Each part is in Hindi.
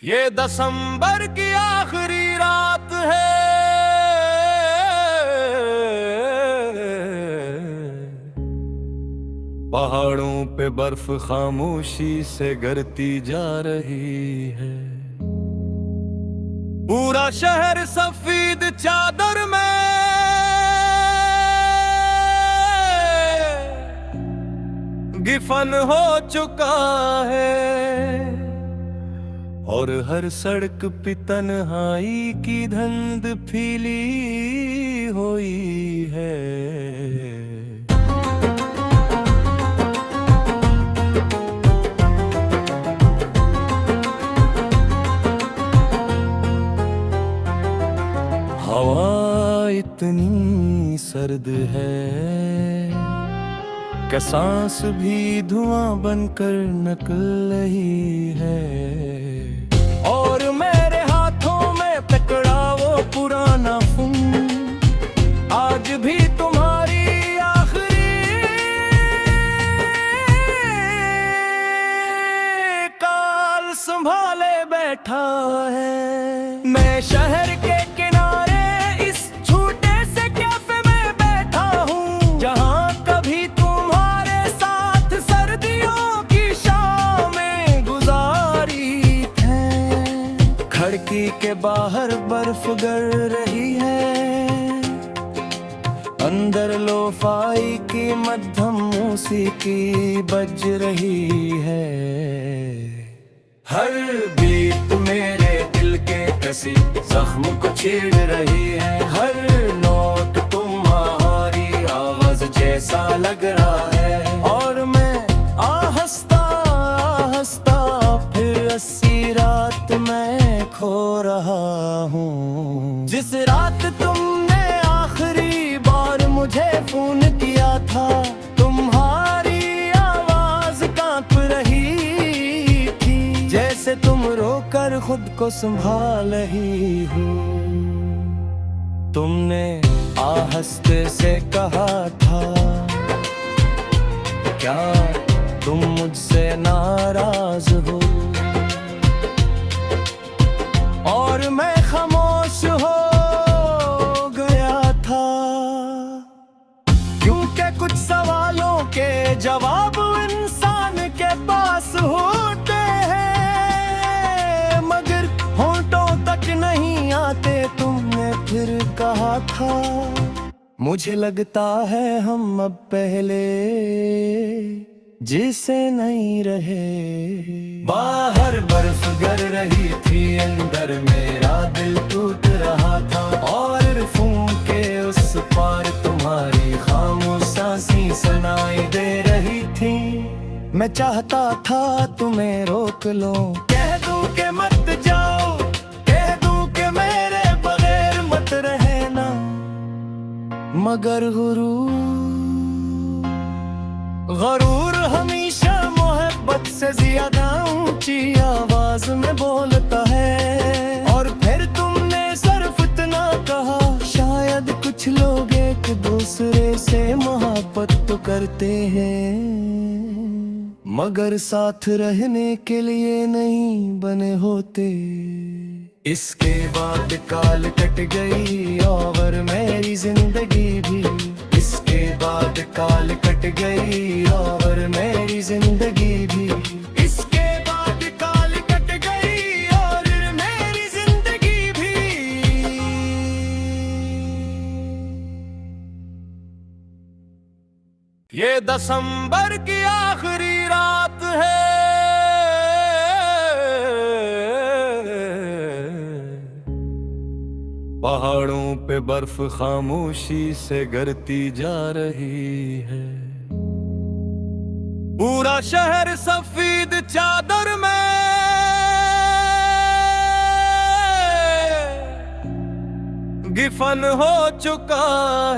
ये दिसंबर की आखिरी रात है। पहाड़ों पे बर्फ खामोशी से गिरती जा रही है। पूरा शहर सफेद चादर में गिफन हो चुका है और हर सड़क पे तन्हाई की धुंध फैली हुई है। हवा इतनी सर्द है कि सांस भी धुआं बनकर निकल रही है। और मेरे हाथों में पकड़ा वो पुराना फोन आज भी तुम्हारी आखिरी काल संभाले बैठा है। मैं शहर के किनारे इस छोटे से कैफे में बैठा हूँ, जहाँ कभी तुम्हारे साथ सर्दियों की शामें गुजारी थी। खिड़की के बाहर बर्फ गिर रही है, अंदर लोफाई की मध्यम मौसीकी बज रही है। हर बीट मेरे दिल के कसी जख्म को छेड़ रही है। हर नोट तुम्हारी आवाज जैसा लग रहा है। और मैं आहस्ता आहस्ता फिर अस्सी रात में खो रहा हूँ। जिस रात तुमने आखिरी बार मुझे फोन किया था, तुम्हारी आवाज कांप रही थी, जैसे तुम रोकर खुद को संभाल रही हो। तुमने आहस्ते से कहा था, क्या तुम मुझसे नाराज हो? और मैं खामोश हो गया था, क्योंकि कुछ सवालों के जवाब इंसान के पास होते हैं मगर होंठों तक नहीं आते। तुमने फिर कहा था, मुझे लगता है हम अब पहले जिसे नहीं रहे। बाहर बर्फ गिर रही थी, अंदर मेरा दिल टूट रहा था। और फूंक के उस पार तुम्हारी खामोश सांसें सुनाई दे रही थी। मैं चाहता था तुम्हें रोक लूं, कह दूं कि मत जाओ, कह दूं कि मेरे बगैर मत रहना, मगर गरूर हमेशा मोहब्बत से ज्यादा ऊंची आवाज में बोलता है। और फिर तुमने सिर्फ इतना कहा, शायद कुछ लोग एक दूसरे से मोहब्बत तो करते हैं मगर साथ रहने के लिए नहीं बने होते। इसके बाद काल कट गई और मेरी जिंदगी भी। इसके बाद काल कट गई और मेरी जिंदगी भी। इसके बाद काल कट गई और मेरी जिंदगी भी। ये दिसंबर की आखिरी रात है। पहाड़ों पे बर्फ खामोशी से गिरती जा रही है। पूरा शहर सफेद चादर में गिफन हो चुका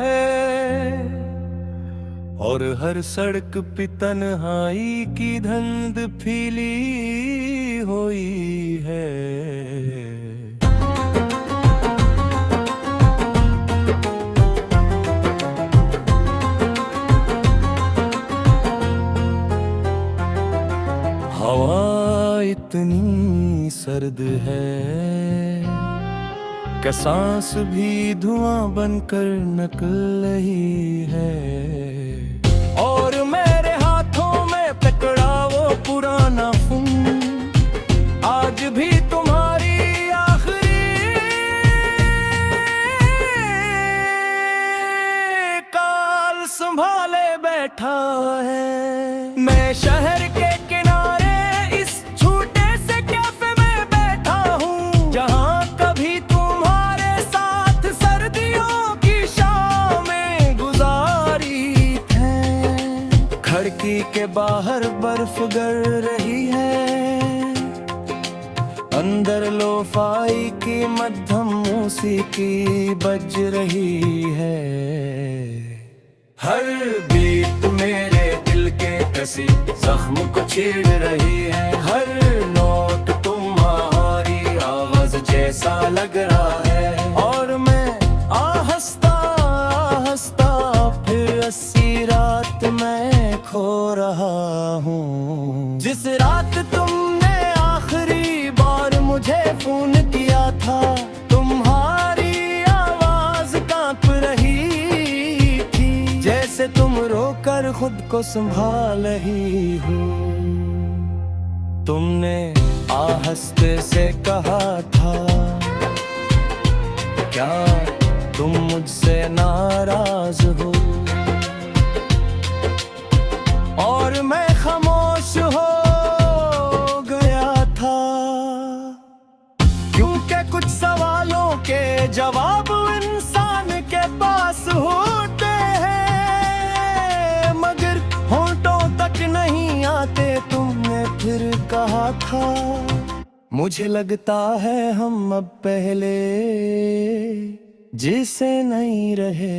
है और हर सड़क पे तन्हाई की धुंध फैली हुई है। हवा इतनी सर्द सर्द है कि सांस भी धुआं बनकर निकल रही है। और मेरे हाथों में पकड़ा वो पुराना फोन, आज भी तुम्हारी आखिरी काल संभाले बैठा है। मैं शहर के किनारे इस छोटे से कैफे में बैठा हूँ, जहाँ कभी तुम्हारे साथ सर्दियों की शामें गुजारी थी। खिड़की के बाहर बर्फ गिर रही है, अंदर लोफाई की मध्यम मौसीकी बज रही है। हर बीट मेरे दिल के कसी जख्म को चीर रही है। हर नोट तुम्हारी आवाज जैसा लग रहा है। और मैं आहस्ता आहस्ता फिर अस्सी रात में खो रहा हूँ। जिस रात तुमने आखिरी बार मुझे फोन किया था, तुम्हारी आवाज कांप रही थी, जैसे तुम रोकर खुद को संभाल रही हो। तुमने आहस्ते से कहा था, क्या तुम मुझसे नाराज हो? और मैं खामोश हो गया था, क्योंकि कुछ सवालों के जवाब इंसान के पास होते हैं, मगर होंठों तक नहीं आते। तुमने फिर कहा था, मुझे लगता है हम अब पहले जैसे नहीं रहे।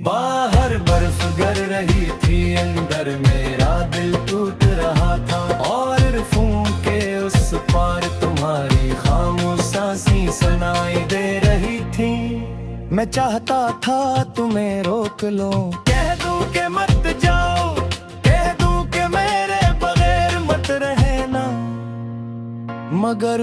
बाहर बर्फ गिर रही थी, अंदर मेरा दिल टूट रहा था। और फोन के उस पार तुम्हारी खामोश सांसें सुनाई दे रही थी। मैं चाहता था तुम्हें रोक लूं, कह दूं कि मत जाओ, कह दूं कि मेरे बगैर मत रहना, मगर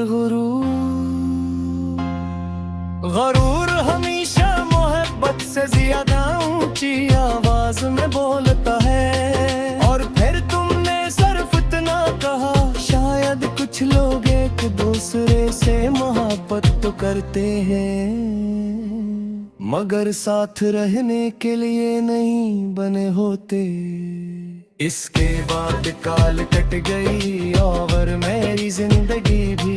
गरूर हमेशा मोहब्बत से ज्यादा ऊंची आवाज में बोलता है। और फिर तुमने सिर्फ इतना कहा, शायद कुछ लोग एक दूसरे से मोहब्बत तो करते हैं, मगर साथ रहने के लिए नहीं बने होते। इसके बाद काल कट गई और मेरी जिंदगी भी,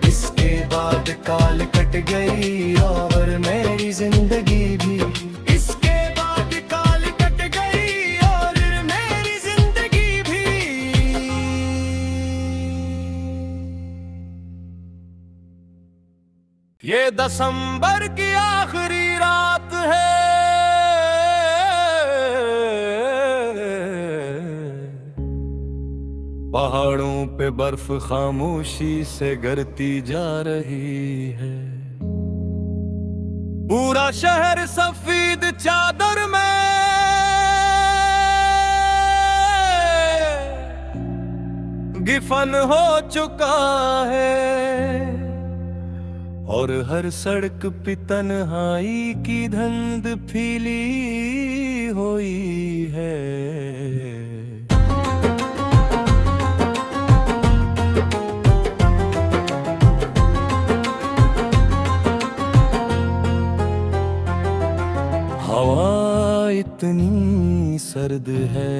इसके बाद काल कट गई और मेरी जिंदगी भी, इसके बाद काल कट गई और मेरी जिंदगी भी। ये दिसंबर की आखिरी रात है, पहाड़ों पे बर्फ खामोशी से गिरती जा रही है। पूरा शहर सफेद चादर में गिफन हो चुका है। और हर सड़क पे तन्हाई की धुंध फैली हुई है। हवा इतनी सर्द है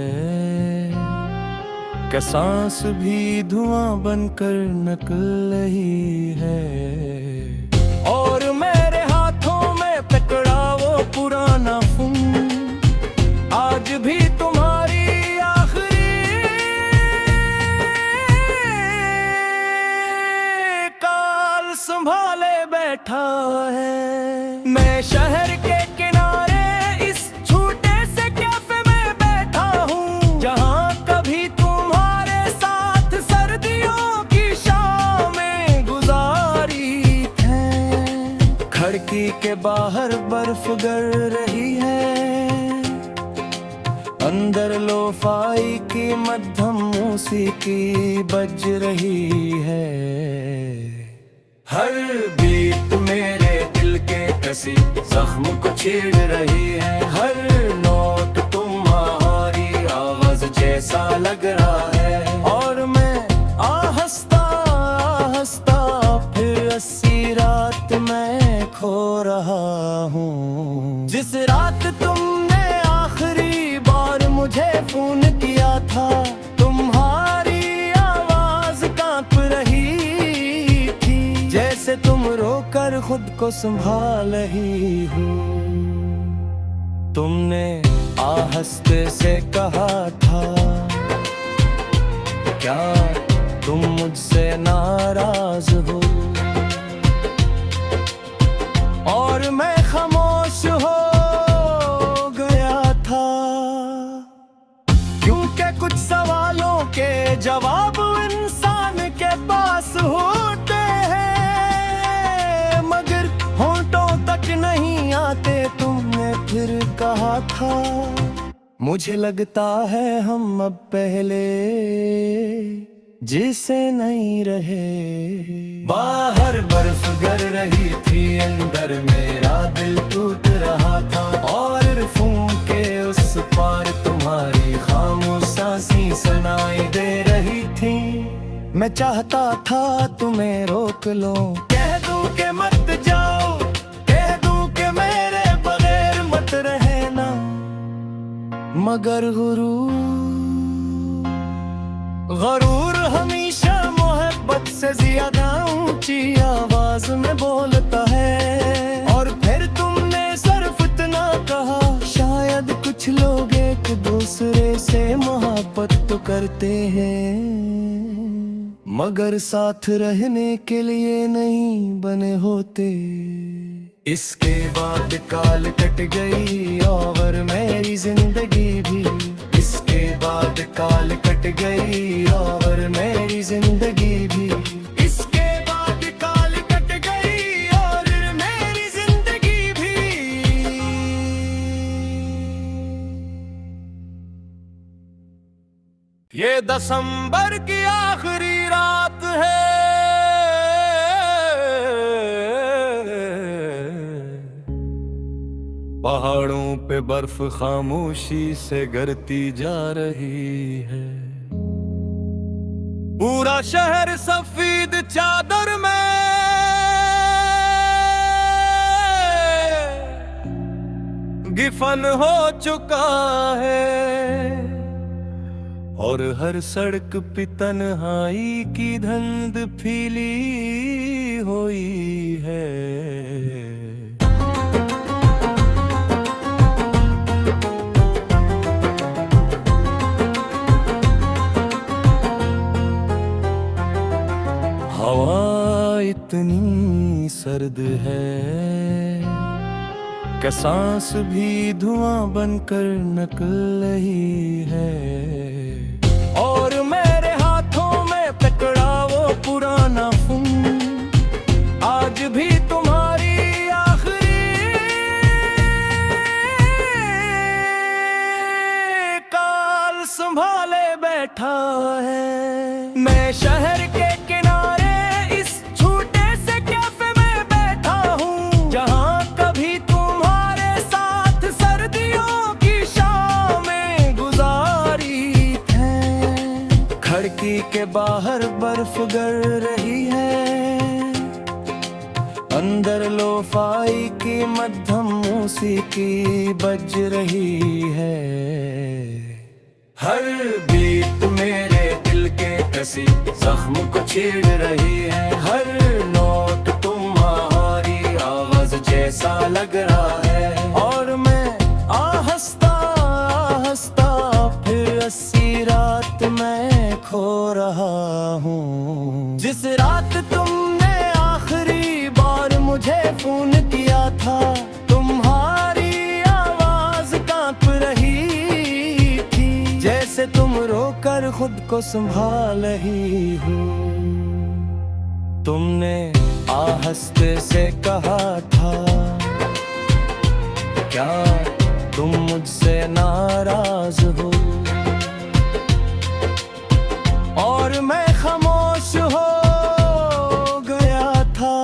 कि सांस भी धुआं बनकर निकल रही है। और मेरे हाथों में पकड़ा वो पुराना फोन, आज भी तुम्हारी आखिरी काल संभाले बैठा है। मैं शहर के खिड़की के बाहर बर्फ गिर रही है, अंदर लोफाई की मध्यम मौसीकी बज रही है। हर बीट मेरे दिल के कसी जख्म को छेड़ रही है। हर नोट तुम्हारी आवाज जैसा लग रहा है। और मैं आहस्ता आहस्ता फिर अस्सी रात में खो रहा हूँ। जिस रात तुमने आखिरी बार मुझे फोन किया था, तुम्हारी आवाज कांप रही थी, जैसे तुम रोकर खुद को संभाल रही हो। तुमने आहस्ते से कहा था, क्या तुम मुझसे नाराज हो? और मैं खामोश हो गया था, क्योंकि कुछ सवालों के जवाब इंसान के पास होते हैं, मगर होंठों तक नहीं आते। तुमने फिर कहा था, मुझे लगता है हम अब पहले जिसे नहीं रहे। बाहर बर्फ गिर रही थी, अंदर मेरा दिल टूट रहा था। और फूंक के उस पार तुम्हारी खामोश सांसें सुनाई दे रही थी। मैं चाहता था तुम्हें रोक लूं, कह दूं कि मत जाओ, कह दूं कि मेरे बगैर मत रहना, मगर गरूर हमेशा मोहब्बत से ज्यादा ऊंची आवाज में बोलता है। और फिर तुमने सिर्फ इतना कहा, शायद कुछ लोग एक दूसरे से मोहब्बत तो करते हैं, मगर साथ रहने के लिए नहीं बने होते। इसके बाद काल कट गई और मेरी जिंदगी भी। इसके बाद काल कट गई और मेरी जिंदगी भी। इसके बाद काल कट गई और मेरी जिंदगी भी। ये दिसंबर की आखिरी रात है, पहाड़ों पे बर्फ खामोशी से गिरती जा रही है। पूरा शहर सफेद चादर में गिफन हो चुका है। और हर सड़क पे तन्हाई की धुंध फैली हुई है। हवा इतनी सर्द है कि सांस भी धुआं बनकर निकल रही है। और मेरे हाथों में पकड़ा वो पुराना फोन, आज भी तुम्हारी आखिरी काल संभाले बैठा है। मैं शहर के के बाहर बर्फ गिर रही है, अंदर लोफाई की मध्यम मौसीकी बज रही है। हर बीट मेरे दिल के कसी जख्म को छेड़ रही है। हर नोट तुम्हारी आवाज जैसा लग रहा है। और मैं आहस्ता आहस्ता फिर अस्सी रात में खो रहा हूँ। जिस रात तुमने आखिरी बार मुझे फोन किया था, तुम्हारी आवाज कांप रही थी, जैसे तुम रोकर खुद को संभाल रही हो। तुमने आहस्ते से कहा था, क्या तुम मुझसे नाराज हो? और मैं खामोश हो गया था,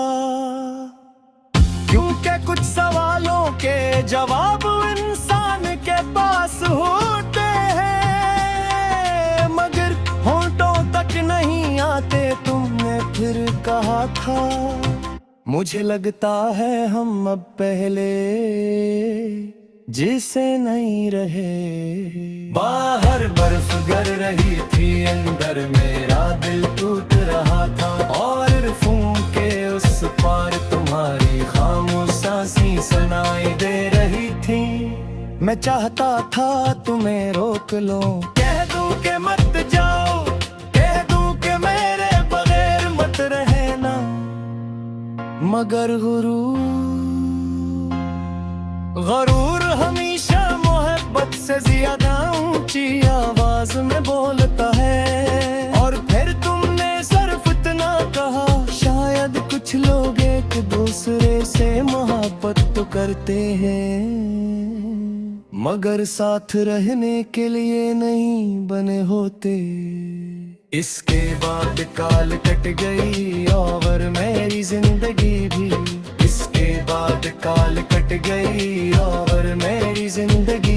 क्योंकि कुछ सवालों के जवाब इंसान के पास होते हैं मगर होंठों तक नहीं आते। तुमने फिर कहा था, मुझे लगता है हम अब पहले जिसे नहीं रहे। बाहर बर्फ गर रही थी, अंदर मेरा दिल टूट रहा था, और फूंक के उस पार तुम्हारी खामोश सांसें सुनाई दे रही थी। मैं चाहता था तुम्हें रोक लूं, कह दूं कि मत जाओ, कह दूं कि मेरे बगैर मत रहना, मगर गरूर हमेशा मोहब्बत से ज्यादा ऊंची आवाज में बोलता है। और फिर तुमने सिर्फ इतना कहा, शायद कुछ लोग एक दूसरे से मोहब्बत तो करते हैं मगर साथ रहने के लिए नहीं बने होते। इसके बाद काल कट गई और मेरी जिंदगी भी, इसके बाद काल कट गई और मेरी जिंदगी